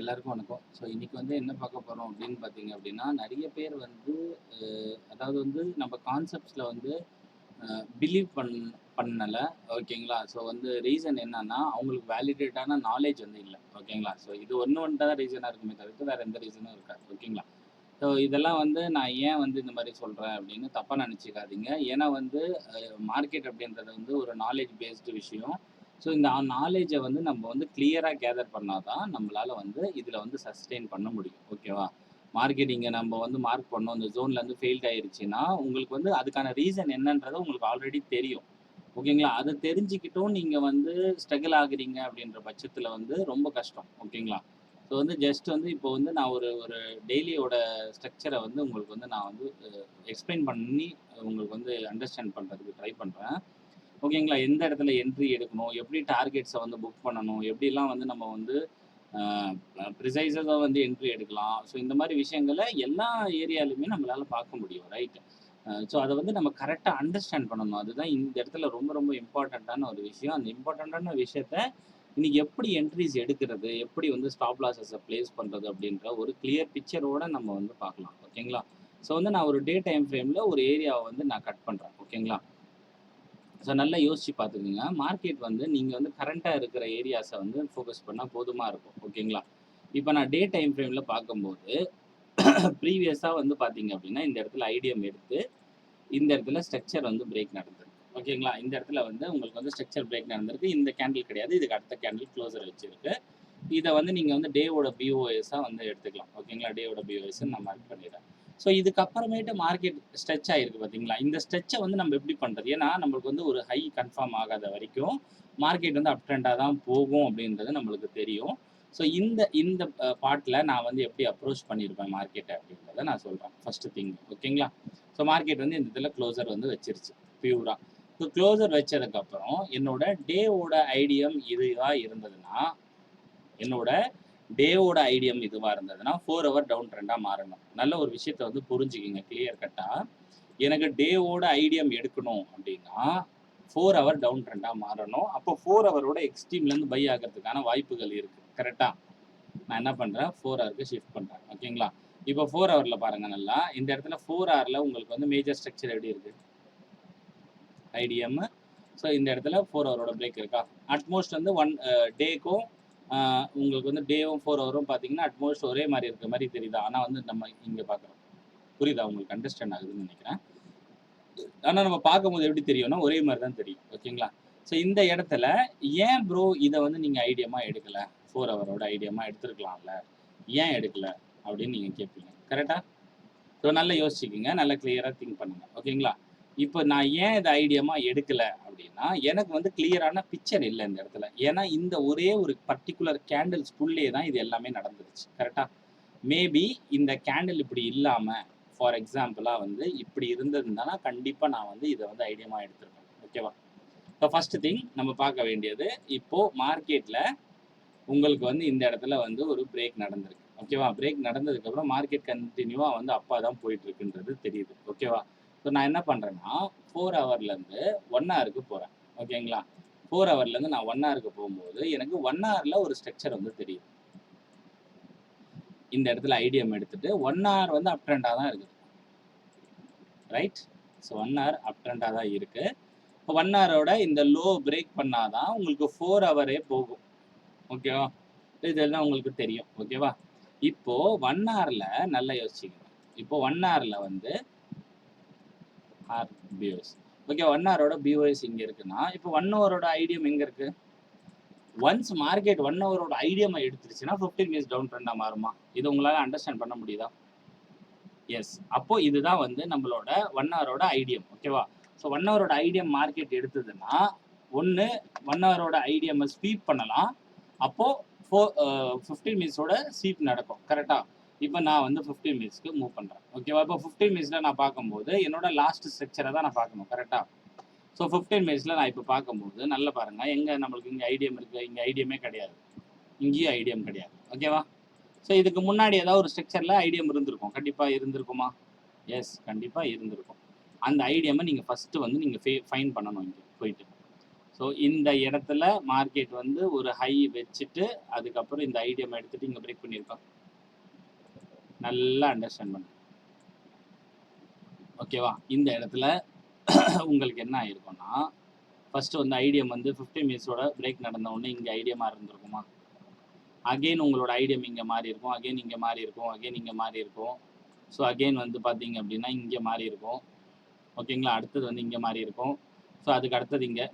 எல்லாருக்கும் வணக்கம். ஸோ இன்னைக்கு வந்து என்ன பார்க்க போறோம் அப்படின்னு பார்த்தீங்க அப்படின்னா, நெறைய பேர் வந்து அதாவது வந்து நம்ம கான்செப்ட்ஸ்ல வந்து பிலீவ் பண்ணல. ஓகேங்களா? ஸோ வந்து ரீசன் என்னன்னா, அவங்களுக்கு வேலிடேட்டான நாலேட்ஜ் வந்து இல்ல. ஓகேங்களா? ஸோ இது ஒண்ணு தான் ரீசனா இருக்குமே தவிர்த்து வேற எந்த ரீசனும் இருக்காது. ஓகேங்களா? ஸோ இதெல்லாம் வந்து நான் ஏன் வந்து இந்த மாரி சொல்றேன் அப்படின்னு தப்பா நெனச்சுக்காதீங்க. ஏன்னா வந்து மார்க்கெட் அப்படின்றது வந்து ஒரு நாலேட்ஜ் பேஸ்டு விஷயம். ஸோ இந்த நாலேட்ஜ வந்து நம்ம வந்து கிளியரா கேதர் பண்ணா தான் நம்மளால வந்து இதுல வந்து சஸ்டெயின் பண்ண முடியும். ஓகேவா? மார்க்கெட்டிங்க நம்ம வந்து மார்க் பண்ணோம். இந்த ஜோன்ல இருந்து ஃபெயில்ட் ஆயிருச்சுன்னா, உங்களுக்கு வந்து அதுக்கான ரீசன் என்னன்றது உங்களுக்கு ஆல்ரெடி தெரியும். ஓகேங்களா? அத தெரிஞ்சுக்கிட்டும் நீங்க வந்து ஸ்ட்ரகிள் ஆகுறீங்க அப்படின்ற பட்சத்துல வந்து ரொம்ப கஷ்டம். ஓகேங்களா? ஸோ வந்து ஜஸ்ட் வந்து இப்போ வந்து நான் ஒரு ஒரு டெய்லியோட ஸ்ட்ரக்சர வந்து உங்களுக்கு வந்து நான் வந்து எக்ஸ்பிளைன் பண்ணி உங்களுக்கு வந்து அண்டர்ஸ்டாண்ட் பண்றதுக்கு ட்ரை பண்றேன். ஓகேங்களா? எந்த இடத்துல என்ட்ரி எடுக்கணும்? எப்படி டார்கெட்ஸ வந்து புக் பண்ணணும்? எப்படிலாம் வந்து நம்ம வந்து அ ப்ரிசைஸா வந்து என்ட்ரி எடுக்கலாம். ஸோ இந்த மாரி விஷயங்கள எல்லா ஏரியாலயுமே நம்மளால பார்க்க முடியும். ரைட்? ஸோ அத வந்து நம்ம கரெக்ட்டா அண்டர்ஸ்டாண்ட் பண்ணணும். அதுதான் இந்த இடத்துல ரொம்ப ரொம்ப இம்பார்ட்டன்ட்டான ஒரு விஷயம். அந்த இம்பார்ட்டன்ட்டான விஷயத்த இன்னைக்கு எப்படி என்ட்ரீஸ் எடுக்கிறது? எப்படி வந்து ஸ்டாப் லாஸஸ பிளேஸ் பண்றது? அப்படின்ற ஒரு கிளியர் பிக்சரோட நம்ம வந்து பார்க்கலாம். ஓகேங்களா? ஸோ வந்து நான் ஒரு டே டைம் ஃப்ரேம்ல ஒரு ஏரியாவ வந்து நான் கட் பண்றேன். ஓகேங்களா? ஸோ நல்லா யோசிச்சு பார்த்துக்கங்க. மார்க்கெட் வந்து நீங்க வந்து கரண்ட்டா இருக்கிற ஏரியாஸ வந்து ஃபோக்கஸ் பண்ணா போதுமா இருக்கும். ஓகேங்களா? இப்ப நான் டே டைம் ஃப்ரேம்ல பார்க்கும்போது, ப்ரீவியஸா வந்து பார்த்தீங்க அப்படின்னா, இந்த இடத்துல ஐடிஎம் எடுத்து, இந்த இடத்துல ஸ்ட்ரக்சர் வந்து பிரேக் நடந்திருக்கு. ஓகேங்களா? இந்த இடத்துல வந்து உங்களுக்கு வந்து ஸ்ட்ரக்சர் பிரேக் நடந்திருக்கு. இந்த கேண்டில் கிடையாது. இதுக்கு அடுத்த கேண்டில் க்ளோசர் வச்சிருக்கு. இத வந்து நீங்க வந்து டேவோட பிஓஎஸ்ஸா வந்து எடுத்துக்கலாம். ஓகேங்களா? டேவோட பிஓஎஸ்ன்னு நான் மார்க் பண்ணிடுறேன். ஸோ இதுக்கப்புறமேட்டு மார்க்கெட் ஸ்ட்ரெச் ஆயிருக்கு பார்த்தீங்களா? இந்த ஸ்ட்ரெச்ச வந்து நம்ம எப்படி பண்றது? ஏன்னா, நம்மளுக்கு வந்து ஒரு ஹை கன்ஃபார்ம் ஆகாத வரைக்கும், மார்க்கெட் வந்து அப் ட்ரெண்டா தான் போகும் அப்படின்றது நம்மளுக்கு தெரியும். ஸோ இந்த இந்த பார்ட்ல நான் வந்து எப்படி அப்ரோச் பண்ணியிருப்பேன் மார்க்கெட்ட அப்படின்றத நான் சொல்றேன். First thing. ஓகேங்களா? ஸோ மார்க்கெட் வந்து இந்த இடத்துல க்ளோசர் வந்து வச்சிருச்சு. பியூரா. ஸோ க்ளோசர் வச்சதுக்கப்புறம், என்னோட டேவோட ஐடியம் இதுவா இருந்ததுன்னா, என்னோட டேவோட ஐடியம் இதுவா இருந்ததுன்னா 4 ஹவர் டவுன் ட்ரெண்டா மாறணும். நல்ல ஒரு விஷயத்த வந்து புரிஞ்சுக்கங்க கிளியர் கட்டா. எனக்கு டேவோட ஐடியம் எடுக்கணும் அப்படின்னா 4 ஹவர் டவுன் ட்ரெண்டா மாறணும். அப்போ 4 ஹவரோட எக்ஸ்ட்ரீம்ல இருந்து பை ஆகிறதுக்கான வாய்ப்புகள் இருக்கு. கரெக்ட்டா? நான் என்ன பண்றேன் 4 ஹவருக்கு ஷிஃப்ட் பண்றேன். ஓகேங்களா? இப்போ 4 ஹவர்ல பாருங்க நல்லா. இந்த இடத்துல 4 ஹவர்ல உங்களுக்கு வந்து மேஜர் ஸ்ட்ரக்சர் எப்படி இருக்கு? ஐடிஎம். ஸோ இந்த இடத்துல 4 ஹவரோட பிரேக் இருக்கா? அட்மோஸ்ட் வந்து டேக்கும் உங்களுக்கு வந்து டேவும் 4 ஹவரும் பார்த்தீங்கன்னா, அட்மோஸ்ட் ஒரே மாரி இருக்க மாரி தெரியுதா? ஆனா வந்து நம்ம இங்க பார்க்குறோம். புரியுதா உங்களுக்கு? அண்டர்ஸ்டாண்ட் ஆகுதுன்னு நெனைக்கிறேன். ஆனா நம்ம பார்க்கும்போது எப்படி தெரியும்னா, ஒரே மாரி தான் தெரியும். ஓகேங்களா? ஸோ இந்த இடத்துல ஏன் ப்ரோ இத வந்து நீங்க ஐடியமா எடுக்கல? 4 ஹவரோட ஐடியமா எடுத்திருக்கலாம்ல. ஏன் எடுக்கல? அப்படின்னு நீங்க கேட்பீங்க. கரெக்ட்டா? ஸோ நல்லா யோசிச்சுக்கங்க. நல்லா கிளியரா திங்க் பண்ணுங்க. ஓகேங்களா? இப்ப நான் ஏன் இத ஐடியமா எடுக்கல அப்படின்னா, எனக்கு வந்து கிளியரான பிக்சர் இல்ல இந்த இடத்துல. ஏன்னா இந்த ஒரே ஒரு பர்ட்டிகுலர் கேண்டில்ஸ்குள்ளயே தான் இது எல்லாமே நடந்துருச்சு. கரெக்ட்டா? மேபி இந்த கேண்டில் இப்படி இல்லாம, ஃபார் எக்ஸாம்பிளா வந்து இப்படி இருந்திருந்தனா, கண்டிப்பா நான் வந்து இத வந்து ஐடியமா எடுத்திருப்பேன். ஓகேவா? ஸோ ஃபர்ஸ்ட் திங் நம்ம பார்க்க வேண்டியது, இப்போ மார்க்கெட்ல உங்களுக்கு வந்து இந்த இடத்துல வந்து ஒரு பிரேக் நடந்திருக்கு. ஓகேவா? பிரேக் நடந்ததுக்கப்புறம் மார்க்கெட் கன்டினியூவா வந்து அப்பா தான் போயிட்டு இருக்குன்றது தெரியுது. ஓகேவா? ஸோ நான் என்ன பண்றேன்னா, 4 ஹவர்லேருந்து 1 ஹவருக்கு போறேன். ஓகேங்களா? 4 ஹவர்லேருந்து நான் 1 ஹவருக்கு போகும்போது, எனக்கு 1 ஹவர்ல ஒரு ஸ்ட்ரக்சர் வந்து தெரியுது. இந்த இடத்துல ஐடிஎம் எடுத்துட்டு 1 ஹவர் வந்து அப் ட்ரெண்டா தான் இருக்குது. ரைட்? ஸோ 1 ஹவர் அப் ட்ரெண்டா தான் இருக்கு. இப்போ 1 ஹவரோட இந்த லோ பிரேக் பண்ணாதான் உங்களுக்கு 4 ஹவரே போகும். ஓகேவா? இதெல்லாம் உங்களுக்கு தெரியும். ஓகேவா? இப்போ 1 ஹவர்ல நல்லா யோசிச்சுக்கங்க. இப்போ 1 ஹவர்ல வந்து பிஓஎஸ். ஓகே 1 ஹவரோட பிஓஎஸ் இங்க இருக்குன்னா, இப்போ 1 ஹவரோட ஐடியம் எங்க இருக்கு? ஒன்ஸ் மார்க்கெட் 1 ஹவரோட ஐடியம எடுத்துருச்சுன்னா 15 மினிட்ஸ் டவுன் ட்ரெண்டா மாறுமா? இத உங்களால அண்டர்ஸ்டாண்ட் பண்ண முடியுதா? எஸ். அப்போ இதுதான் வந்து நம்மளோட 1 ஹவரோட ஐடியம். ஓகேவா? ஸோ 1 ஹவரோட ஐடியம் மார்க்கெட் எடுத்ததுன்னா, ஒண்ணு 1 ஹவரோட ஐடியம்ம ஸ்வீப் பண்ணலாம். அப்போ 15 மினிட்ஸோட ஸ்வீப் நடக்கும். கரெக்ட்டா? இப்ப நான் வந்து 15 மினிட்ஸ்க்கு மூவ் பண்றேன். ஓகேவா? இப்போ 15 மினிட்ஸ்ல நான் பார்க்கும்போது, என்னோட லாஸ்ட் ஸ்ட்ரக்சர தான் நான் பார்க்கணும். கரெக்ட்டா? ஸோ 15 மினிட்ஸ்ல நான் இப்ப பார்க்கும்போது, நல்லா பாருங்க. எங்க நம்மளுக்கு இங்க ஐடியம் இருக்கு. இங்க ஐடியமே கிடையாது. இங்கேயும் ஐடியம் கிடையாது. ஓகேவா? ஸோ இதுக்கு முன்னாடி ஏதாவது ஒரு ஸ்ட்ரக்சர்ல ஐடியம் இருந்திருக்கும். கண்டிப்பா இருந்திருக்குமா? எஸ். கண்டிப்பா இருந்திருக்கும். அந்த ஐடியம நீங்க ஃபர்ஸ்ட் வந்து நீங்க ஃபைண்ட் பண்ணணும் இங்க போயிட்டு. ஸோ இந்த இடத்துல மார்க்கெட் வந்து ஒரு ஹை வச்சுட்டு அதுக்கப்புறம் இந்த ஐடியம் எடுத்துட்டு இங்கே பிரேக் பண்ணியிருக்கோம். நல்லா அண்டர்ஸ்டாண்ட் பண்ணு, ஓகேவா? இந்த இடத்துல உங்களுக்கு என்ன ஆயிருக்கும்னா, ஃபர்ஸ்ட் வந்து ஐடியம் வந்து 50 மினிட்ஸோட பிரேக் நடந்த உடனே இங்கே ஐடியமாக இருந்திருக்குமா? அகெயின் உங்களோட ஐடியம் இங்கே மாறி இருக்கும், அகெயின் இங்கே மாறி இருக்கும், அகெயின் இங்கே மாறி இருக்கும். ஸோ அகெயின் வந்து பார்த்தீங்க அப்படின்னா இங்கே மாறி இருக்கும், ஓகேங்களா? அடுத்தது வந்து இங்கே மாறி இருக்கும். ஸோ அதுக்கு அடுத்தது இங்கே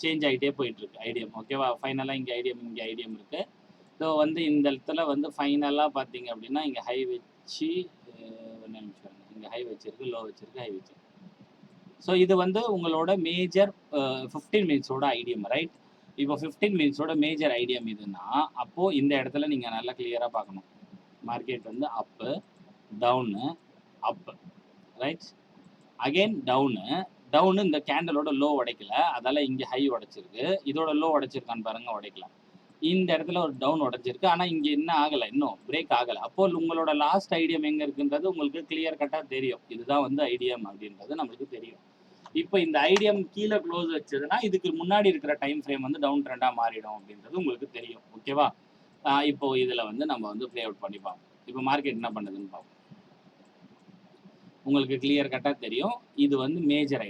சேஞ்ச் ஆகிட்டே போயிட்டுருக்கு ஐடியம், ஓகேவா? ஃபைனலாக இங்கே ஐடியம் இருக்குது. ஸோ வந்து இந்த இடத்துல வந்து ஃபைனலாக பார்த்தீங்க அப்படின்னா இங்கே ஹை வச்சு ஒரு நிமிஷம், இங்கே ஹை வச்சிருக்கு, லோ வச்சிருக்கு, ஹை வச்சிருக்கு. ஸோ இது வந்து உங்களோட மேஜர் 15 மினிட்ஸோட ஐடியம், ரைட்? இப்போ 15 மினிட்ஸோட மேஜர் ஐடியம் இதுன்னா அப்போது இந்த இடத்துல நீங்கள் நல்லா கிளியராக பார்க்கணும். மார்க்கெட் வந்து அப்பு, டவுனு, அப்பு, ரைட்? அகெயின் டவுனு இந்த கேண்டலோட லோ உடைக்கல, அதால் இங்கே ஹை உடைச்சிருக்கு. இதோட லோ உடைச்சிருக்கான்னு பாருங்கள், உடைக்கல. இந்த இடத்துல ஒரு டவுன் உடைச்சிருக்கு, ஆனால் இங்கே என்ன ஆகலை, இன்னும் பிரேக் ஆகலை. அப்போ உங்களோட லாஸ்ட் ஐடியம் எங்கே இருக்குன்றது உங்களுக்கு கிளியர் கட்டாக தெரியும். இதுதான் வந்து ஐடியம் அப்படின்றது நம்மளுக்கு தெரியும். இப்போ இந்த ஐடியம் கீழே க்ளோஸ் வச்சதுன்னா இதுக்கு முன்னாடி இருக்கிற டைம் ஃப்ரேம் வந்து டவுன் ட்ரெண்டாக மாறிடும் அப்படின்றது உங்களுக்கு தெரியும், ஓகேவா? இப்போ இதில் வந்து நம்ம வந்து ப்ளே அவுட் பண்ணி பார்ப்போம். இப்போ மார்க்கெட் என்ன பண்ணுதுன்னு பார்ப்போம். உங்களுக்கு கிளியர் கட்டாக தெரியும். இது வந்து மேஜர்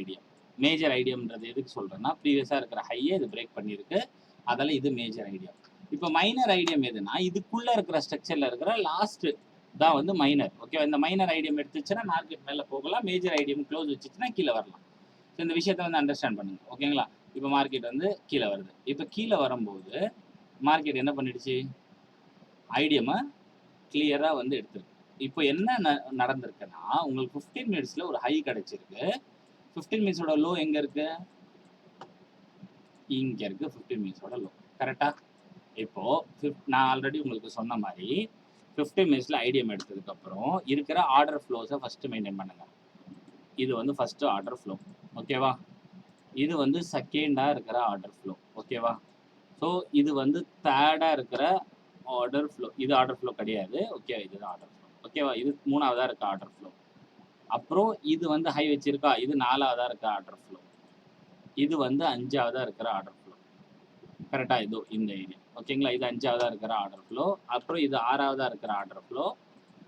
ஐடியம்ன்றது எதுக்கு சொல்கிறேன்னா, ப்ரீவியஸாக இருக்கிற ஹையை இது பிரேக் பண்ணியிருக்கு, அதால் இது மேஜர் ஐடியம். இப்போ மைனர் ஐடியம் எதுனா இதுக்குள்ளே இருக்கிற ஸ்ட்ரக்சரில் இருக்கிற லாஸ்ட்டு தான் வந்து மைனர், ஓகேவா? இந்த மைனர் ஐடியம் எடுத்துச்சுன்னா மார்க்கெட் மேலே போகலாம், மேஜர் ஐடியம் க்ளோஸ் வச்சுச்சுன்னா கீழே வரலாம். ஸோ இந்த விஷயத்தை வந்து அண்டர்ஸ்டாண்ட் பண்ணுங்க, ஓகேங்களா? இப்போ மார்க்கெட் வந்து கீழே வருது. இப்போ கீழே வரும்போது மார்க்கெட் என்ன பண்ணிடுச்சு, ஐடியமை கிளியராக வந்து எடுத்துருக்கு. இப்போ என்ன நடந்திருக்குன்னா, உங்களுக்கு 15 மினிட்ஸில் ஒரு ஹை கிடைச்சிருக்கு. 15 மினிட்ஸோட லோ எங்கே இருக்கு, இங்கே இருக்கு 15 மினிட்ஸோட லோ, கரெக்டாக? இப்போது நான் ஆல்ரெடி உங்களுக்கு சொன்ன மாதிரி 15 மினிட்ஸில் ஐடியம் எடுத்ததுக்கப்புறம் இருக்கிற ஆர்டர் ஃப்ளோஸை ஃபஸ்ட்டு மெயின்டைன் பண்ணுங்க. இது வந்து ஃபஸ்ட்டு ஆர்டர் ஃப்ளோ, ஓகேவா? இது வந்து செகண்டாக இருக்கிற ஆர்டர் ஃப்ளோ, ஓகேவா? ஸோ இது வந்து தேர்டாக இருக்கிற ஆர்டர் ஃப்ளோ. இது ஆர்டர் ஃப்ளோ கிடையாது, ஓகே? இதுதான் ஆர்டர் ஃப்ளோ, ஓகேவா? இது மூணாவதாக இருக்க ஆர்டர் ஃப்ளோ. அப்புறம் இது வந்து ஹை வச்சிருக்கா, இது நாலாவதாக இருக்க ஆர்டர் ஃப்ளோ. இது வந்து அஞ்சாவதாக இருக்கிற ஆர்டர் ஃப்ளோ, கரெக்டாக? இதோ இந்த ஏரியா, ஓகேங்களா? இது அஞ்சாவதாக இருக்கிற ஆர்டர் ஃப்ளோ. அப்புறம் இது ஆறாவதாக இருக்கிற ஆர்டர் ஃப்ளோ.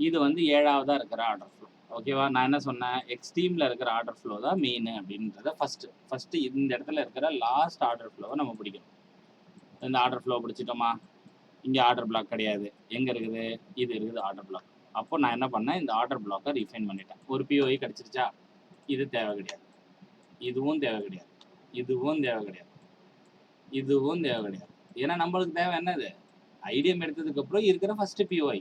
இது வந்து ஏழாவதாக இருக்கிற ஆர்டர் ஃப்ளோ, ஓகேவா? நான் என்ன சொன்னேன், எக்ஸ்ட்ரீமில் இருக்கிற ஆர்டர் ஃப்ளோ தான் மெயின் அப்படின்றத ஃபஸ்ட்டு இந்த இடத்துல இருக்கிற லாஸ்ட் ஆர்டர் ஃப்ளோவை நம்ம பிடிக்கணும். இந்த ஆர்டர் ஃப்ளோ பிடிச்சிட்டோமா? இங்கே ஆர்டர் பிளாக் கிடையாது, எங்கே இருக்குது, இது இருக்குது ஆர்டர் பிளாக். அப்போ நான் என்ன பண்ணேன், இந்த ஆர்டர் பிளாக்கை ரிஃபைன் பண்ணிட்டேன். ஒரு பிஓஐ கிடச்சிருச்சா? இது தேவை கிடையாது, இதுவும் தேவை கிடையாது, இதுவும் தேவை கிடையாது, இதுவும் தேவை கிடையாது. ஏன்னா நம்மளுக்கு தேவை என்னது, ஐடியம் எடுத்ததுக்கப்புறம் இருக்கிற first POI,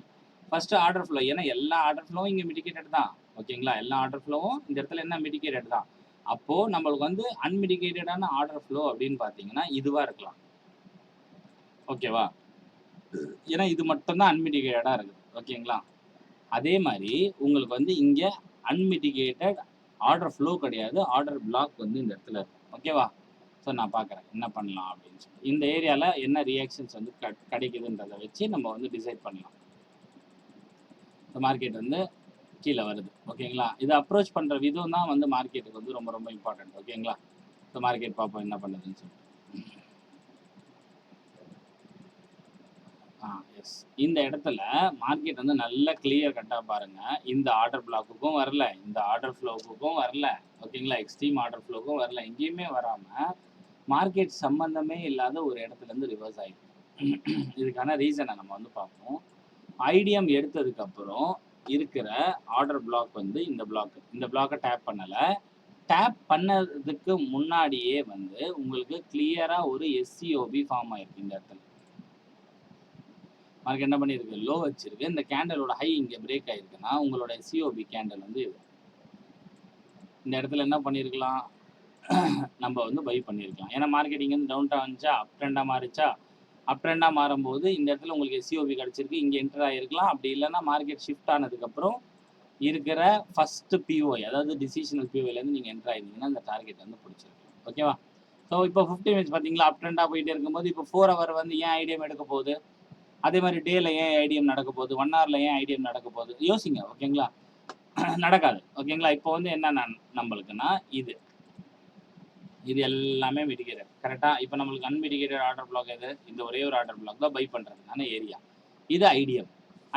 first order flow. ஏன்னா எல்லா ஆர்டர் ஃப்ளோவும் இங்கே மிடிகேட்டட் தான், ஓகேங்களா? எல்லா ஆர்டர் ஃப்ளோவும் இந்த இடத்துல என்ன மிடிகேட்டட் தான். அப்போது நம்மளுக்கு வந்து அன்மிடிகேட்டடான ஆர்டர் ஃப்ளோ அப்படின்னு பார்த்தீங்கன்னா இதுவாக இருக்கலாம், ஓகேவா? ஏன்னா இது மட்டும்தான் அன்மிடிகேட்டடாக இருக்குது, ஓகேங்களா? அதே மாதிரி உங்களுக்கு வந்து இங்கே அன்மிடிகேட்டட் ஆர்டர் ஃப்ளோ கிடையாது, ஆர்டர் பிளாக் வந்து இந்த இடத்துல இருக்கும், ஓகேவா? ஸோ நான் பார்க்குறேன் என்ன பண்ணலாம் அப்படின்னு சொல்லி. இந்த ஏரியாவில் என்ன ரியாக்ஷன்ஸ் வந்து கிடைக்குதுன்றதை வச்சு நம்ம வந்து டிசைட் பண்ணலாம். ஸோ மார்க்கெட் வந்து கீழே வருது, ஓகேங்களா? இதை அப்ரோச் பண்ணுற விதம் தான் வந்து மார்க்கெட்டுக்கு வந்து ரொம்ப ரொம்ப இம்பார்ட்டன்ட், ஓகேங்களா? ஸோ மார்க்கெட் பார்ப்போம் என்ன பண்ணுதுன்னு சொல்லி. எஸ், இந்த இடத்துல மார்க்கெட் வந்து நல்லா கிளியர் கட்டாக பாருங்கள். இந்த ஆர்டர் பிளாக்குக்கும் வரல, இந்த ஆர்டர் ஃப்ளோவுக்கும் வரல, ஓகேங்களா? எக்ஸ்ட்ரீம் ஆர்டர் ஃப்ளோவுக்கும் வரல, எங்கேயுமே வராமல் மார்க்கெட் சம்மந்தமே இல்லாத ஒரு இடத்துலேருந்து ரிவர்ஸ் ஆகிடும். இதுக்கான ரீசனை நம்ம வந்து பார்ப்போம். ஐடியம் எடுத்ததுக்கப்புறம் இருக்கிற ஆர்டர் பிளாக் வந்து இந்த பிளாக்கை டேப் பண்ணலை. டேப் பண்ணதுக்கு முன்னாடியே வந்து உங்களுக்கு கிளியராக ஒரு எஸ்சிஓபி ஃபார்ம் ஆயிருக்கு. இந்த இடத்துல மார்க்கெட் என்ன பண்ணியிருக்கு, லோ வச்சிருக்கு. இந்த கேண்டலோட ஹை இங்கே பிரேக் ஆகிருக்குன்னா உங்களோட எஸ்சிஓபி கேண்டல் வந்து இது. இந்த இடத்துல என்ன பண்ணியிருக்கலாம், நம்ம வந்து பை பண்ணியிருக்கலாம். ஏன்னா மார்க்கெட்டிங் வந்து டவுன் வந்துச்சா, அப் ட்ரெண்டாக மாறிச்சா, அப் ட்ரெண்டாக மாறும்போது இந்த இடத்துல உங்களுக்கு எஸ்சிஓபி கிடச்சிருக்கு, இங்கே என்டர் ஆகிருக்கலாம். அப்படி இல்லைன்னா மார்க்கெட் ஷிஃப்ட் ஆனதுக்கப்புறம் இருக்கிற ஃபஸ்ட்டு பிஓஐ, அதாவது டிசிஷனல் பிஓஐலேருந்து நீங்கள் என்டர் ஆகிருந்தீங்கன்னா அந்த டார்கெட் வந்து பிடிச்சிருக்கு, ஓகேவா? ஸோ இப்போ 50 மினிட்ஸ் பார்த்தீங்களா, அப் ட்ரெண்டாக போயிட்டே இருக்கும்போது இப்போ 4 ஹவர் வந்து ஏன் ஐடியம் எடுக்க போகுது, அதே மாதிரி டேல ஏன் ஐடியம் நடக்க போகுது, 1 ஹவரில் ஏன் ஐடியம் நடக்க போகுது, யோசிங்க, ஓகேங்களா? நடக்காது, ஓகேங்களா? இப்போ வந்து என்ன நம்மளுக்குன்னா இது எல்லாமே மிடிகேட்டட். கரெக்ட்டா? இப்ப நம்மளுக்கு அன்மிடிகேட்டட் ஆர்டர் பிளாக் எது? இந்த ஒரே ஒரு ஆர்டர் பிளாக் தான் பை பண்றதுக்கான ஏரியா. இது ஐடிஎம்.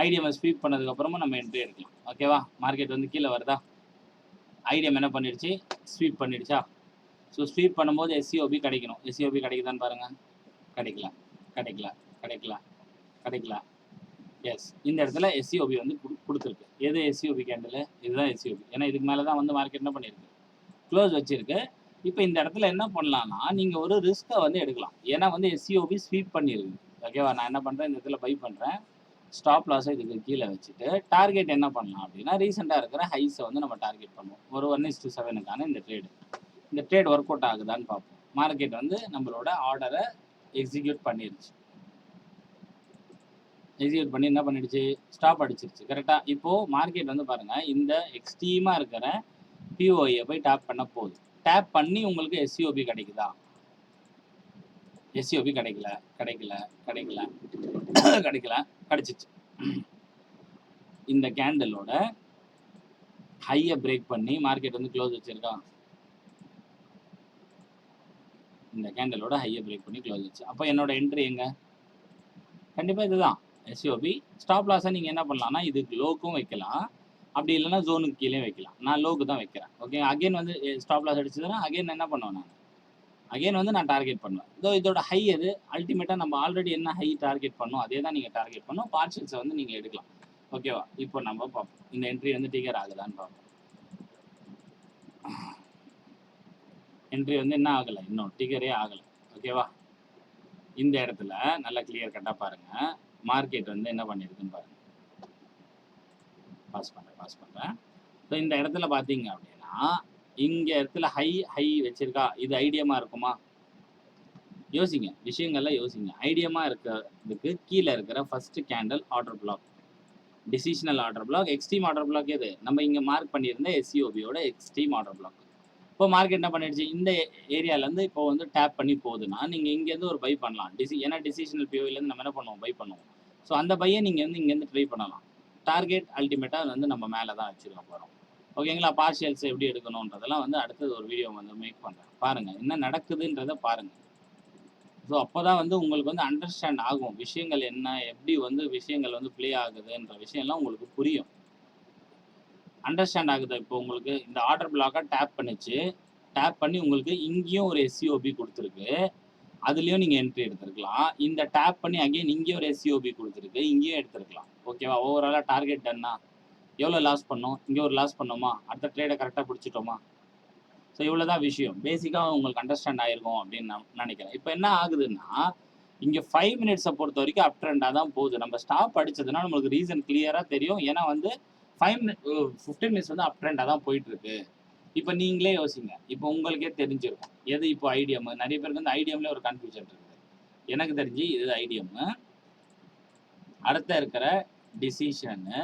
ஐடிஎம்ம ஸ்வீப் பண்ணதுக்கு அப்புறமா நம்ம என்ட்ரி எடுக்கலாம். ஓகேவா? மார்க்கெட் வந்து கீழ வருதா? ஐடிஎம் என்ன பண்ணிடுச்சு? ஸ்வீப் பண்ணிடுச்சா? ஸோ ஸ்வீப் பண்ணும்போது எஸ்சிஓபி கிடைக்கணும். எஸ்சிஓபி கிடைக்குதான்னு பாருங்க. கிடைக்கல, கிடைக்கல, கிடைக்கல, கிடைக்கல. எஸ். இந்த இடத்துல எஸ்சிஓபி வந்து குடுத்துருக்கு. எது எஸ்சிஓபி கேண்டிலு? இதுதான் எஸ்சிஓபி. ஏன்னா இதுக்கு மேல தான் வந்து மார்க்கெட் என்ன பண்ணிருக்கு? க்ளோஸ் வச்சிருக்கு. இப்ப இந்த இடத்துல என்ன பண்ணலாம்னா, நீங்க ஒரு ரிஸ்க்க வந்து எடுக்கலாம். ஏன்னா வந்து எஸ்சிஓபி ஸ்வீப் பண்ணிருக்கு. ஓகேவா? நான் என்ன பண்றேன், இந்த இடத்துல பை பண்றேன். ஸ்டாப் லாஸ இதுக்கு கீழ வச்சுட்டு, டார்கெட் என்ன பண்ணலாம் அப்படின்னா, ரீசென்ட்டா இருக்கிற ஹைஸ வந்து நம்ம டார்கெட் பண்ணுவோம். ஒரு 1:7க்கான இந்த ட்ரேடு. இந்த ட்ரேட் ஒர்க் அவுட் ஆகுதான்னு பார்ப்போம். மார்க்கெட் வந்து நம்மளோட ஆர்டர எக்ஸிக்யூட் பண்ணிருச்சு. எக்ஸிக்யூட் பண்ணி என்ன பண்ணிடுச்சு? ஸ்டாப் அடிச்சிருச்சு. கரெக்ட்டா? இப்போ மார்க்கெட் வந்து பாருங்க, இந்த எக்ஸ்ட்ரீமா இருக்கிற பிஓஐ போய் டேப் பண்ண போகுது. டேப் பண்ணி உங்களுக்கு எஸ்சிஓபி கிடைக்குதா? எஸ்சிஓபி கிடைக்கல, கிடைக்கல, கிடைக்கல, கிடைக்கல, கிடைச்சிச்சு. இந்த கேண்டிலோட ஹைய பிரேக் பண்ணி மார்க்கெட் வந்து க்ளோஸ் வச்சிருக்கா? இந்த கேண்டிலோட ஹைய பிரேக் பண்ணி க்ளோஸ் வச்சு. அப்ப என்னோட என்ட்ரி எங்க? கண்டிப்பா இதுதான். எஸ்சிஓபி. ஸ்டாப் லாஸ நீங்க என்ன பண்ணலாம்னா, இதுக்கு லோக்கும் வைக்கலாம். அப்படி இல்லன்னா ஜோனுக்கு கீழயும் வைக்கலாம். நான் லோக்கு தான் வைக்கிறேன். ஓகே. அகைன் வந்து ஸ்டாப் லாஸ் அடிச்சதுன்னா, அகைன் என்ன பண்ணுவேன் நானு? அகைன் வந்து நான் டார்கெட் பண்ணுவேன். இதோட ஹை எது? அல்டிமேட்டா நம்ம ஆல்ரெடி என்ன ஹை டார்கெட் பண்ணோம், அதே தான் நீங்க டார்கெட் பண்ணணும். பார்ஷியல்ஸ வந்து நீங்க எடுக்கலாம். ஓகேவா? இப்போ நம்ம பார்ப்போம். இந்த என்ட்ரி வந்து ட்ரிகர் ஆகுதான்னு பார்ப்போம். என்ட்ரி வந்து என்ன ஆகல, இன்னும் ட்ரிகரே ஆகல. ஓகேவா? இந்த இடத்துல நல்லா கிளியர் கட்டா பாருங்க. மார்க்கெட் வந்து என்ன பண்ணிருக்குன்னு பாருங்க. பாஸ் பண்றேன். ஸோ இந்த இடத்துல பார்த்தீங்க அப்படின்னா, இங்க இடத்துல ஹை வச்சிருக்கா? இது ஐடியமா இருக்குமா? யோசிங்க. விஷயங்கள்லாம் யோசிங்க. ஐடியமா இருக்கிறதுக்கு கீழ இருக்கிற first candle order block. Decisional order block, extreme order block எது? நம்ம இங்க மார்க் பண்ணியிருந்த எஸ்சிஓபியோட எக்ஸ்ட்ரீம் ஆர்டர் பிளாக். இப்போ மார்க்கெட் என்ன பண்ணிடுச்சு? இந்த ஏரியாலேருந்து இப்போ வந்து டேப் பண்ணி போகுதுன்னா, நீங்க இங்கேருந்து ஒரு பை பண்ணலாம். ஏன்னா டிசிஷனல் பிஓவிலேருந்து நம்ம என்ன பண்ணுவோம்? பை பண்ணுவோம். ஸோ அந்த பைய நீங்க வந்து இங்கேருந்து ட்ரை பண்ணலாம். டார்கெட் அல்டிமேட்டா வந்து நம்ம மேல தான் வச்சிருக்க போறோம். ஓகேங்களா? பார்ஷியல்ஸ் எப்படி எடுக்கணுன்றதெல்லாம் வந்து அடுத்தது ஒரு வீடியோ வந்து மேக் பண்றேன். பாருங்க. என்ன நடக்குதுன்றத பாருங்க. ஸோ அப்பதான் வந்து உங்களுக்கு வந்து அண்டர்ஸ்டாண்ட் ஆகும். விஷயங்கள் என்ன? எப்படி வந்து விஷயங்கள் வந்து ப்ளே ஆகுதுன்ற விஷயம்லாம் உங்களுக்கு புரியும். அண்டர்ஸ்டாண்ட் ஆகுதா இப்போ உங்களுக்கு? இந்த ஆர்டர் பிளாக்க டேப் பண்ணுச்சு. டேப் பண்ணி உங்களுக்கு இங்கேயும் ஒரு எஸ்சிஓபி குடுத்துருக்கு. அதுலயும் நீங்க என்ட்ரி எடுத்திருக்கலாம். இந்த டேப் பண்ணி அகைன் இங்கேயும் ஒரு எஸ்சிஓபி குடுத்துருக்கு. இங்கேயும் எடுத்திருக்கலாம். ஓகேவா? ஓவராலா டார்கெட் டன்னா? எவ்வளோ லாஸ் பண்ணோம்? இங்க ஒரு லாஸ் பண்ணோமா? அடுத்த ட்ரேட கரெக்ட்டா பிடிச்சிட்டோமா? ஸோ இவ்வளோதான் விஷயம். பேசிக்கா உங்களுக்கு அண்டர்ஸ்டாண்ட் ஆயிருக்கும் அப்படின்னு நான் நினைக்கிறேன். இப்போ என்ன ஆகுதுன்னா, இங்க 5 மினிட்ஸ பொறுத்தவரைக்கும் அப் ட்ரெண்டா தான் போகுது. நம்ம ஸ்டாப் அடிச்சதுன்னா நம்மளுக்கு ரீசன் கிளியரா தெரியும். ஏன்னா வந்து 15 மினிட்ஸ் வந்து அப் ட்ரெண்டா தான் போயிட்டு இருக்கு. இப்ப நீங்களே யோசிங்க. இப்ப உங்களுக்கே தெரிஞ்சிருக்கும். எது இப்போ ஐடிஎம்? நெறைய பேருக்கு வந்து ஐடிஎம்ல ஒரு கன்ஃப்யூஷன் இருக்குது. எனக்கு தெரிஞ்சு இது ஐடிஎம். அடுத்த இருக்கிற டிசிஷனு,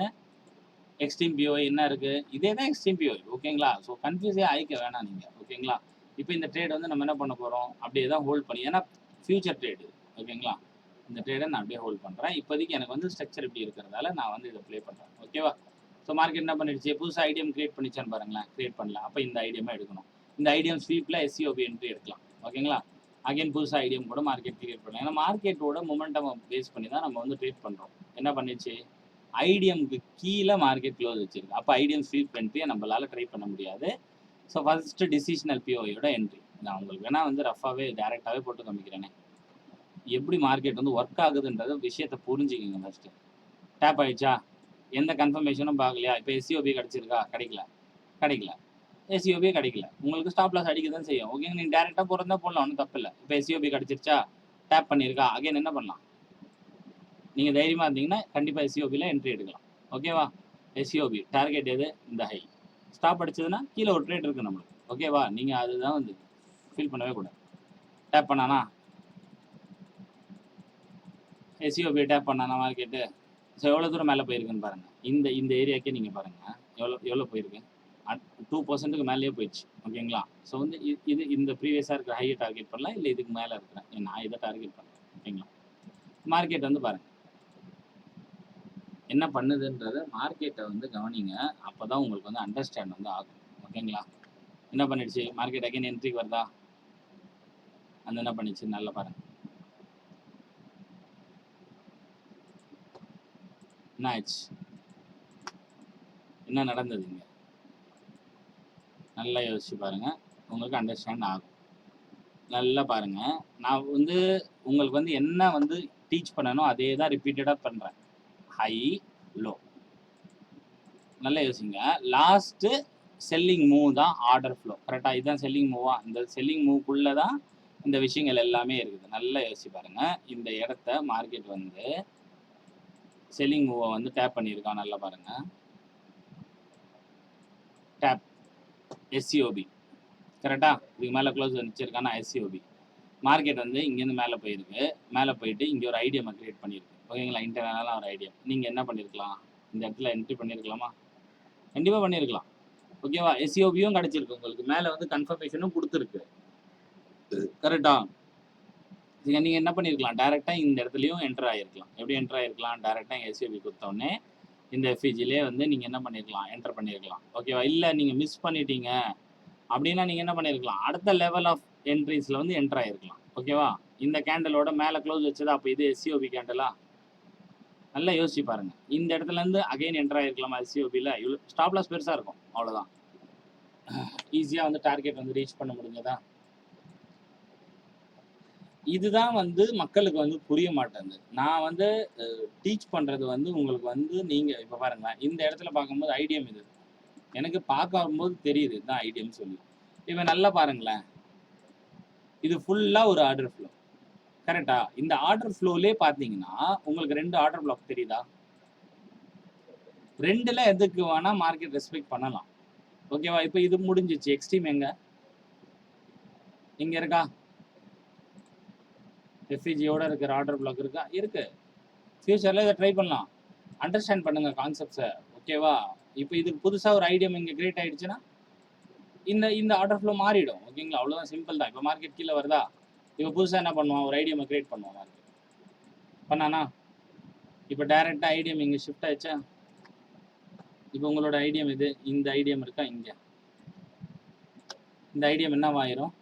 எக்ஸ்ட்ரீம் பிஓஐ என்ன இருக்கு? இதே தான் எக்ஸ்ட்ரீம் பிஓஐ. ஓகேங்களா? ஸோ கன்ஃப்யூஸே ஆயிக்க வேணாம் நீங்க. ஓகேங்களா? இப்ப இந்த ட்ரேட் வந்து நம்ம என்ன பண்ண போறோம்? அப்படியே தான் ஹோல்ட் பண்ணி ஏன்னா ஃபியூச்சர் ட்ரேட் இது. ஓகேங்களா? இந்த ட்ரேட நான் அப்படியே ஹோல்ட் பண்றேன். இப்போதைக்கு எனக்கு வந்து ஸ்ட்ரக்சர் இப்படி இருக்கிறதால நான் வந்து இத ப்ளே பண்றேன். ஓகேவா? ஸோ மார்க்கெட் என்ன பண்ணிடுச்சு? புதுசா ஐடிஎம் கிரியேட் பண்ணிச்சான்னு பாருங்களேன். கிரியேட் பண்ணல. அப்ப இந்த ஐடிஎம்ம எடுக்கணும். இந்த ஐடிஎம் ஸ்வீப்ல எஸ்சிஓபி என்ட்ரி எடுக்கலாம். ஓகேங்களா? அகைன் புதுசா ஐடிஎம் கூட மார்க்கெட் கிரியேட் பண்ணலாம். ஏன்னா மார்க்கெட்டோட மொமெண்டம் பேஸ் பண்ணி தான் நம்ம வந்து ட்ரேட் பண்றோம். என்ன பண்ணிச்சு? ஐடிஎம்க்கு கீழ மார்க்கெட் க்ளோஸ் வச்சிருக்கு. அப்ப ஐடிஎம் ஸ்வீப் என்ட்ரிய நம்மளால ட்ரை பண்ண முடியாது. ஸோ ஃபர்ஸ்ட் டிசிஷனல் பிஓஐயோட என்ட்ரி. நான் உங்களுக்கு வேணா வந்து ரஃபாவே டைரக்டாவே போட்டு காமிக்கிறேனே. எப்படி மார்க்கெட் வந்து ஒர்க் ஆகுதுன்றத விஷயத்த புரிஞ்சுக்கங்க ஃபர்ஸ்ட். டேப் ஆயிடுச்சா? எந்த கன்ஃபர்மேஷனும் பார்க்கலையா? இப்ப எஸ்சிஓபி கிடைச்சிருக்கா? கிடைக்கல. கிடைக்கல. எஸ்சிஓபியே கிடைக்கல. உங்களுக்கு ஸ்டாப் லாஸ் அடிக்க தான் செய்யும். ஓகேங்க. நீங்க டைரக்டா போடுறதா போடலாம். ஒண்ணும் தப்பு இல்ல. இப்ப எஸ்சிஓபி கிடைச்சிருச்சா? டேப் பண்ணியிருக்கா? அகைன் என்ன பண்ணலாம்? நீங்க தைரியமா இருந்தீங்கன்னா கண்டிப்பா எஸ்சிஓபில என்ட்ரி எடுக்கலாம். ஓகேவா? எஸ்சிஓபி டார்கெட் எது? இந்த ஹை. ஸ்டாப் அடிச்சதுன்னா கீழ ஒரு ட்ரேட் இருக்கு நம்மளுக்கு. ஓகேவா? நீங்க அதுதான் வந்து ஃபீல் பண்ணவே கூடாது. டேப் பண்ணானா? எஸ்சிஓபி டேப் பண்ணானா மார்க்கெட்டு? ஸோ எவ்வளோ தூரம் மேல போயிருக்குன்னு பாருங்க. இந்த இந்த ஏரியாக்கே நீங்க பாருங்க. எவ்வளோ போயிருக்கு? 2%க்கு மேலேயே போயிடுச்சு. ஓகேங்களா? ஸோ வந்து இது இந்த ப்ரீவியஸா இருக்கிற ஹைய டார்கெட் பண்ணலாம். இல்ல இதுக்கு மேல இருக்கிறேன். நான் இத டார்கெட் பண்றேன். ஓகேங்களா? மார்க்கெட் வந்து பாருங்க. என்ன பண்ணுதுன்றத மார்க்கெட்ட வந்து கவனிங்க. அப்பதான் உங்களுக்கு வந்து அண்டர்ஸ்டாண்ட் வந்து ஆகும். ஓகேங்களா? என்ன பண்ணிடுச்சு? மார்க்கெட் அகைன் என்ட்ரிக்கு வருதா? அந்த என்ன பண்ணிச்சு நல்லா பாருங்க என்ன ஆச்சு, என்ன நடந்தது இங்க நல்லா யோசிச்சு பாருங்க, உங்களுக்கு அண்டர்ஸ்டாண்ட் ஆகும். நல்லா பாருங்க, நான் வந்து உங்களுக்கு வந்து என்ன வந்து டீச் பண்ணணும் அதே தான் ரிப்பீட்டடா பண்றேன். ஹை லோ நல்லா யோசிங்க. லாஸ்ட் செல்லிங் மூவ் தான் ஆர்டர் ஃப்ளோ. கரெக்டா? இதுதான் செல்லிங் மூவா? இந்த செல்லிங் மூவ்க்குள்ள தான் இந்த விஷயங்கள் எல்லாமே இருக்குது. நல்லா யோசிச்சு பாருங்க. இந்த இடத்த மார்க்கெட் வந்து செல்லிங் மூவை வந்து டேப் பண்ணியிருக்கான். நல்லா பாருங்க. டேப் எஸ்சிஓபி கரெக்டா? இதுக்கு மேலே க்ளோஸ் வச்சிருக்கானா எஸ்சிஓபி. மார்க்கெட் வந்து இங்கேருந்து மேலே போயிருக்கு. மேலே போயிட்டு இங்கே ஒரு ஐடியா கிரியேட் பண்ணியிருக்கு. ஓகேங்களா? இன்டர்னலாக ஒரு ஐடியா. நீங்கள் என்ன பண்ணியிருக்கலாம்? இந்த இடத்துல என்ட்ரி பண்ணியிருக்கலாமா? கண்டிப்பாக பண்ணியிருக்கலாம். ஓகேவா? எஸ்சிஓபியும் கிடைச்சிருக்கு உங்களுக்கு. மேலே வந்து கன்ஃபர்மேஷனும் கொடுத்துருக்கு. கரெக்டா? நீங்கள் என்ன பண்ணியிருக்கலாம்? டேரெக்டாக இந்த இடத்துலையும் என்டர் ஆகிருக்கலாம். எப்படி என்டர் ஆகிருக்கலாம்? டேரெக்டாக எஸ்சிஓபி கொடுத்தோடனே இந்த எஃப்இஜிலே வந்து நீங்கள் என்ன பண்ணியிருக்கலாம்? என்டர் பண்ணியிருக்கலாம். ஓகேவா? இல்லை நீங்கள் மிஸ் பண்ணிட்டீங்க அப்படின்னா நீங்கள் என்ன பண்ணியிருக்கலாம்? அடுத்த லெவல் ஆஃப் என்ட்ரிஸில் வந்து என்டர் ஆகிருக்கலாம். ஓகேவா? இந்த கேண்டலோட மேலே க்ளோஸ் வச்சதா? அப்போ இது எஸ்சிஓபி கேண்டலா? நல்லா யோசிச்சு பாருங்க. இந்த இடத்துலேருந்து அகைன் என்டர் ஆகிருக்கலாமா எஸ்சிஓபியில்? இவ்வளோ ஸ்டாப் லாஸ் பெருசாக இருக்கும். அவ்வளோதான். ஈஸியாக வந்து டார்கெட் வந்து ரீச் பண்ண முடிஞ்சதா? இதுதான் வந்து மக்களுக்கு வந்து புரிய மாட்டேங்குது. நான் வந்து டீச் பண்ணுறது வந்து உங்களுக்கு வந்து நீங்கள் இப்போ பாருங்களேன், இந்த இடத்துல பார்க்கும்போது ஐடியம் இது எனக்கு பார்க்கும்போது தெரியுது இதுதான் ஐடியம்னு சொல்லி. இப்போ நல்லா பாருங்களேன், இது ஃபுல்லாக ஒரு ஆர்டர் ஃப்ளோ. கரெக்டா? இந்த ஆர்டர் ஃப்ளோலே பார்த்தீங்கன்னா உங்களுக்கு 2 ஆர்டர் பிளாக் தெரியுதா? 2ல் எதுக்கு வேணால் மார்க்கெட் ரெஸ்பெக்ட் பண்ணலாம். ஓகேவா? இப்போ இது முடிஞ்சிச்சு. எக்ஸ்ட்ரீம் எங்க இங்கே இருக்கா? எஃப்இஜியோட இருக்கிற ஆர்டர் பிளாக் இருக்கா? இருக்கு. ஃபியூச்சரில் இதை ட்ரை பண்ணலாம். அண்டர்ஸ்டாண்ட் பண்ணுங்க கான்செப்ட்ஸை. ஓகேவா? இப்போ இதுக்கு புதுசாக ஒரு ஐடியம் இங்கே கிரியேட் ஆகிடுச்சுன்னா இந்த இந்த ஆர்டர் ஃப்ளோ மாறிடும். ஓகேங்களா? அவ்வளோதான், சிம்பிள் தான். இப்போ மார்க்கெட் கீழே வருதா? இப்போ புதுசாக என்ன பண்ணுவான்? ஒரு ஐடியம் கிரியேட் பண்ணுவான் மார்க்கெட். பண்ணானா? இப்போ டைரெக்டாக ஐடியம் இங்கே ஷிஃப்ட் ஆயிடுச்சா? இப்போ உங்களோட ஐடியம் இது, இந்த ஐடியம் இருக்கா இங்கே? இந்த ஐடியம் என்னவாயிரும்?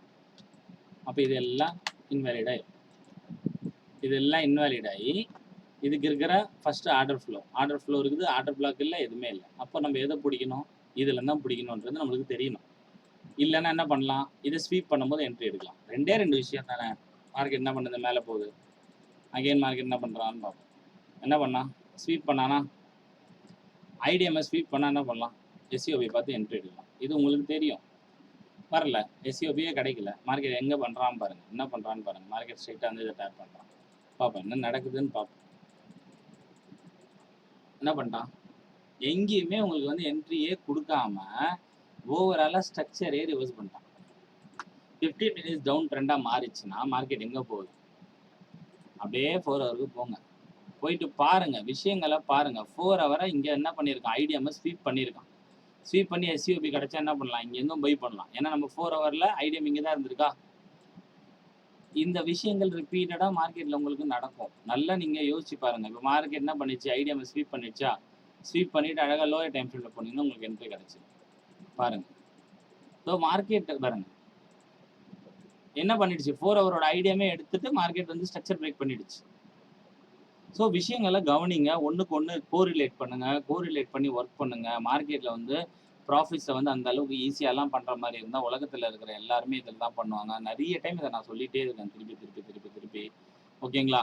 அப்போ இதெல்லாம் இன்வேலிட் ஆகிடும். இதெல்லாம் இன்வேலிட் ஆகி இதுக்கு இருக்கிற ஃபர்ஸ்ட் ஆர்டர் ஃப்ளோ இருக்குது. ஆர்டர் பிளாக் இல்லை, எதுவுமே இல்லை. அப்போ நம்ம எதை பிடிக்கணும்? இதில் தான் பிடிக்கணுன்றது நம்மளுக்கு தெரியணும். இல்லைன்னா என்ன பண்ணலாம்? இதை ஸ்வீப் பண்ணும்போது என்ட்ரி எடுக்கலாம். 2 விஷயம் தானே. மார்க்கெட் என்ன பண்ணுது? மேலே போகுது. அகெயின் மார்க்கெட் என்ன பண்ணுறான்னு பார்ப்போம். என்ன பண்ணா? ஸ்வீப் பண்ணானா? ஐடிஎம்ஐ ஸ்வீப் பண்ணால் என்ன பண்ணலாம்? எஸ்சிஓபி பார்த்து என்ட்ரி எடுக்கலாம். இது உங்களுக்கு தெரியும். வரல, எஸ்சிஓபியே கிடைக்கல. மார்க்கெட் எங்கே பண்ணுறான்னு பாருங்கள், என்ன பண்ணுறான்னு பாருங்கள். மார்க்கெட் ஸ்ட்ரைட்டாக வந்து இதை டேப் பண்ணுறான். பார்ப்போம் என்ன நடக்குதுன்னு பார்ப்போம். என்ன பண்ணிட்டான்? எங்கேயுமே உங்களுக்கு வந்து என்ட்ரியே கொடுக்காம ஓவராலாக ஸ்ட்ரக்சரே ரிவர்ஸ் பண்ணிட்டான். 15 மினிட்ஸ் டவுன் ட்ரெண்டாக மாறிச்சுன்னா மார்க்கெட் எங்கே போகுது? அப்படியே 4 ஹவருக்கு போங்க. போயிட்டு பாருங்க, விஷயங்களை பாருங்க. 4 ஹவரை இங்கே என்ன பண்ணியிருக்கான்? ஐடிஎம்ஐ ஸ்வீப் பண்ணியிருக்கான். ஸ்வீப் பண்ணி எஸ்சிஓபி கிடைச்சா என்ன பண்ணலாம்? இங்கேருந்தும் பை பண்ணலாம். ஏன்னா நம்ம 4 ஹவரில் ஐடிஎம் இங்கே தான் இருந்திருக்கா. இந்த விஷயங்கள் ரிப்பீட்டடாக மார்க்கெட்டில் உங்களுக்கு நடக்கும். நல்லா நீங்கள் யோசிச்சு பாருங்க. இப்போ மார்க்கெட் என்ன பண்ணிச்சு? ஐடிஎம்ஐ ஸ்வீப் பண்ணிச்சா? ஸ்வீப் பண்ணிட்டு அழகாக லோயர் டைம் ஃப்ரேமில் போனீங்கன்னா உங்களுக்கு என்ட்ரி கிடைச்சிடும். பாருங்க. ஸோ மார்க்கெட் பாருங்க என்ன பண்ணிடுச்சு? 4 ஹவரோட ஐடியாமே எடுத்துட்டு மார்க்கெட் வந்து ஸ்ட்ரக்சர் பிரேக் பண்ணிடுச்சு. ஸோ விஷயங்களை கவனிங்க. ஒன்றுக்கு ஒன்று கோரிலேட் பண்ணுங்க. கோரிலேட் பண்ணி ஒர்க் பண்ணுங்க. மார்க்கெட்டில் வந்து ப்ராஃபிட்ஸை வந்து அந்த அளவுக்கு ஈஸியாலாம் பண்ணுற மாதிரி இருந்தால் உலகத்தில் இருக்கிற எல்லாருமே இதில் தான் பண்ணுவாங்க. நிறைய டைம் இதை நான் சொல்லிகிட்டே இருக்கேன், திருப்பி. ஓகேங்களா?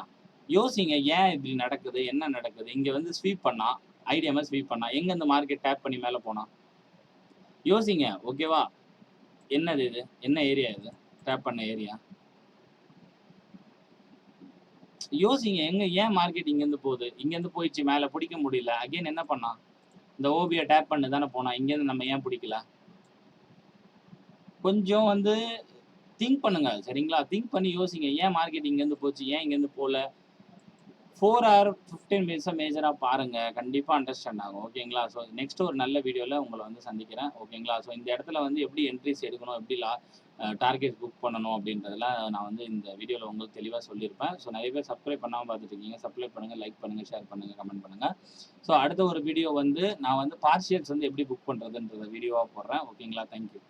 யோசிங்க, ஏன் இப்படி நடக்குது? என்ன நடக்குது? இங்கே வந்து ஸ்வீப் பண்ணா, ஐடியாமே ஸ்வீப் பண்ணா, எங்கே இந்த மார்க்கெட் டேப் பண்ணி மேலே போனா? யோசிங்க. ஓகேவா? என்னது இது? என்ன ஏரியா இது? டேப் பண்ண ஏரியா யோசிங்க. ஏன் மார்க்கெட் இங்கேருந்து போகுது? இங்கேருந்து போயிடுச்சு, மேலே பிடிக்க முடியல. அகைன் என்ன பண்ணா? இந்த ஓபியை டேப் பண்ணி தானே போனா. இங்கேருந்து நம்ம ஏன் பிடிக்கல? கொஞ்சம் வந்து திங்க் பண்ணுங்க. சரிங்களா? திங்க் பண்ணி யோசிங்க. ஏன் மார்க்கெட் இங்கேருந்து போச்சு? ஏன் இங்கேருந்து போகல? 4 ஆர் 15 மினிட்ஸை மேஜராக பாருங்க. கண்டிப்பாக அண்டர்ஸ்டாண்ட் ஆகும். ஓகேங்களா? ஸோ நெக்ஸ்ட் ஒரு நல்ல வீடியோவில் உங்களை வந்து சந்திக்கிறேன். ஓகேங்களா? ஸோ இந்த இடத்துல வந்து எப்படி என்ட்ரிஸ் எடுக்கணும், எப்படி டார்கெட் புக் பண்ணணும் அப்படின்றதெல்லாம் நான் வந்து இந்த வீடியோவில் உங்களுக்கு தெளிவாக சொல்லியிருப்பேன். ஸோ நிறைய பேர் சப்ஸ்கிரைப் பண்ணாமல் பார்த்துட்டு இருக்கீங்க. சப்ஸ்கிரைப் பண்ணுங்கள், லைக் பண்ணுங்கள், ஷேர் பண்ணுங்கள், கமெண்ட் பண்ணுங்கள். ஸோ அடுத்த ஒரு வீடியோ வந்து நான் வந்து பார்ஷியல்ஸ் வந்து எப்படி புக் பண்ணுறதுன்றத வீடியோவாக போடுறேன். ஓகேங்களா? தேங்க்யூ.